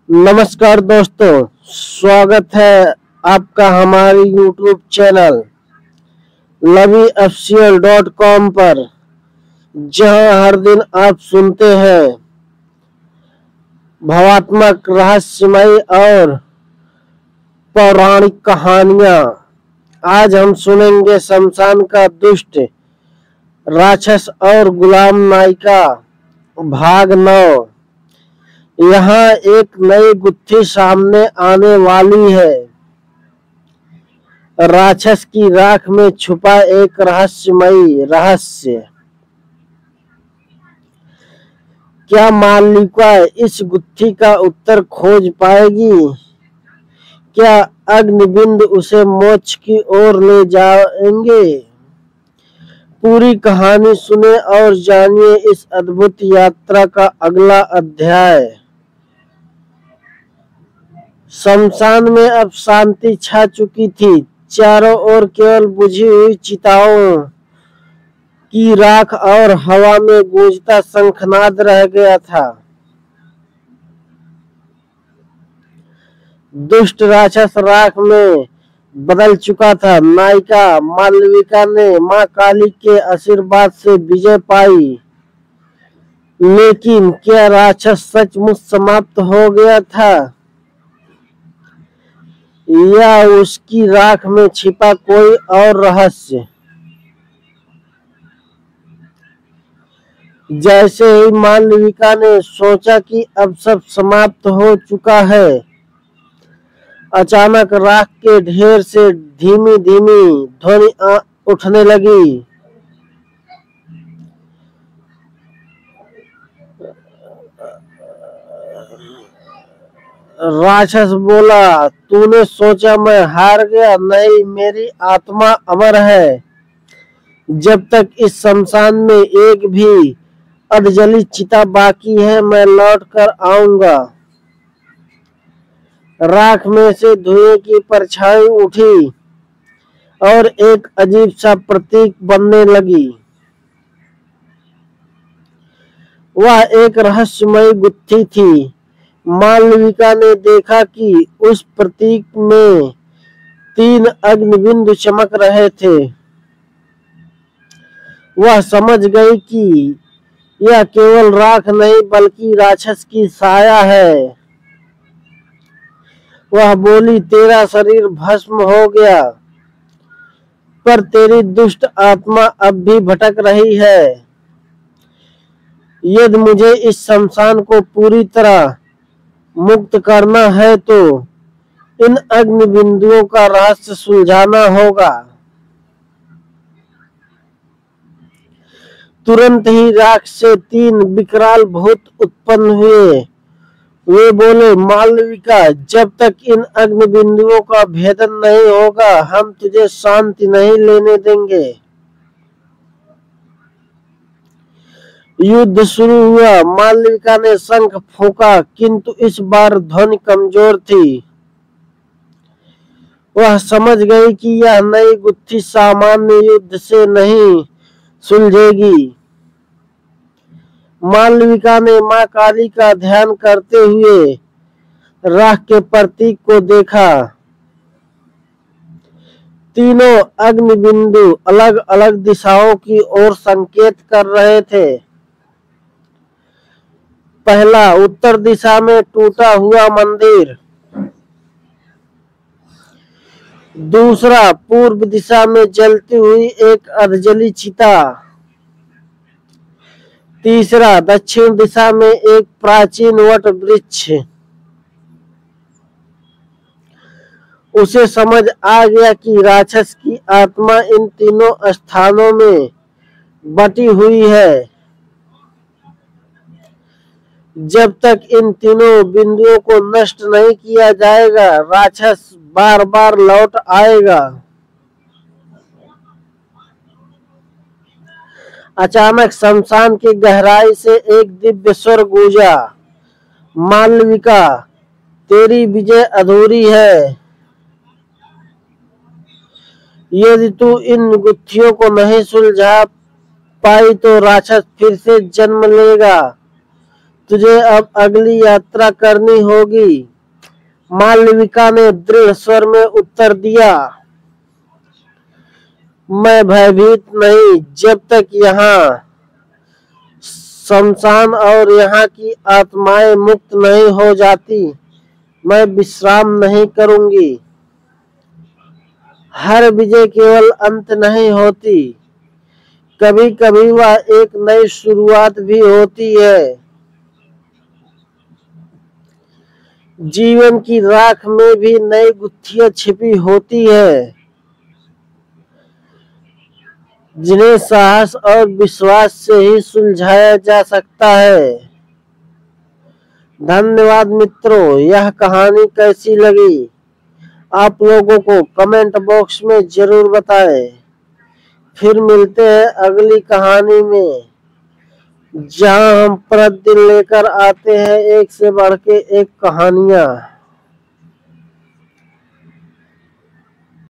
नमस्कार दोस्तों, स्वागत है आपका हमारी YouTube चैनल LaviOfficial.com पर, जहां हर दिन आप सुनते हैं भावात्मक, रहस्यमय और पौराणिक कहानियां। आज हम सुनेंगे शमशान का दुष्ट राक्षस और गुलाम नायिका भाग 9। यहाँ एक नई गुत्थी सामने आने वाली है। राक्षस की राख में छुपा एक रहस्यमयी रहस्य। क्या मालविका इस गुत्थी का उत्तर खोज पाएगी? क्या अग्निबिंद उसे मोक्ष की ओर ले जाएंगे? पूरी कहानी सुने और जानिए इस अद्भुत यात्रा का अगला अध्याय। शमशान में अब शांति छा चुकी थी। चारों ओर केवल बुझी हुई चिताओं की राख और हवा में गूंजता शंखनाद रह गया था। दुष्ट राक्षस राख में बदल चुका था। नायिका मालविका ने मां काली के आशीर्वाद से विजय पाई, लेकिन क्या राक्षस सचमुच समाप्त हो गया था या उसकी राख में छिपा कोई और रहस्य? जैसे ही मालविका ने सोचा कि अब सब समाप्त हो चुका है, अचानक राख के ढेर से धीमी धीमी ध्वनि उठने लगी। राक्षस बोला, तूने सोचा मैं हार गया? नहीं, मेरी आत्मा अमर है। जब तक इस शमशान में एक भी अधजली चिता बाकी है, मैं लौट कर आऊंगा। राख में से धुएं की परछाई उठी और एक अजीब सा प्रतीक बनने लगी। वह एक रहस्यमयी गुत्थी थी। मालविका ने देखा कि उस प्रतीक में 3 अग्निबिंदु चमक रहे थे। वह समझ गई कि यह केवल राख नहीं बल्कि राक्षस की साया है। वह बोली, तेरा शरीर भस्म हो गया, पर तेरी दुष्ट आत्मा अब भी भटक रही है। यदि मुझे इस शमशान को पूरी तरह मुक्त करना है तो इन अग्नि बिंदुओं का रहस्य सुलझाना होगा। तुरंत ही राख से 3 विकराल भूत उत्पन्न हुए। वे बोले, मालविका, जब तक इन अग्नि बिंदुओं का भेदन नहीं होगा, हम तुझे शांति नहीं लेने देंगे। युद्ध शुरू हुआ। मालविका ने शंख फूंका, किंतु इस बार ध्वनि कमजोर थी। वह समझ गई कि यह नई गुत्थी सामान्य युद्ध से नहीं सुलझेगी। मालविका ने मां काली का ध्यान करते हुए राख के प्रतीक को देखा। तीनों अग्नि बिंदु अलग अलग दिशाओं की ओर संकेत कर रहे थे। पहला, उत्तर दिशा में टूटा हुआ मंदिर। दूसरा, पूर्व दिशा में जलती हुई एक अधजली चिता। तीसरा, दक्षिण दिशा में एक प्राचीन वट वृक्ष। उसे समझ आ गया कि राक्षस की आत्मा इन तीनों स्थानों में बटी हुई है। जब तक इन तीनों बिंदुओं को नष्ट नहीं किया जाएगा, राक्षस बार बार लौट आएगा। अचानक शमशान की गहराई से एक दिव्य स्वर गूंजा, मालविका, तेरी विजय अधूरी है। यदि तू इन गुत्थियों को नहीं सुलझा पाई तो राक्षस फिर से जन्म लेगा। तुझे अब अगली यात्रा करनी होगी। मालविका ने दृढ़ स्वर में उत्तर दिया। मैं भयभीत नहीं, जब तक यहाँ शमशान और यहाँ की आत्माएं मुक्त नहीं हो जाती, मैं विश्राम नहीं करूंगी। हर विजय केवल अंत नहीं होती, कभी कभी वह एक नई शुरुआत भी होती है। जीवन की राख में भी नई गुत्थियां छिपी होती है, जिन्हें साहस और विश्वास से ही सुलझाया जा सकता है। धन्यवाद मित्रों, यह कहानी कैसी लगी आप लोगों को कमेंट बॉक्स में जरूर बताएं। फिर मिलते हैं अगली कहानी में, जहां हम प्रतिदिन लेकर आते हैं एक से बढ़ के एक कहानियां।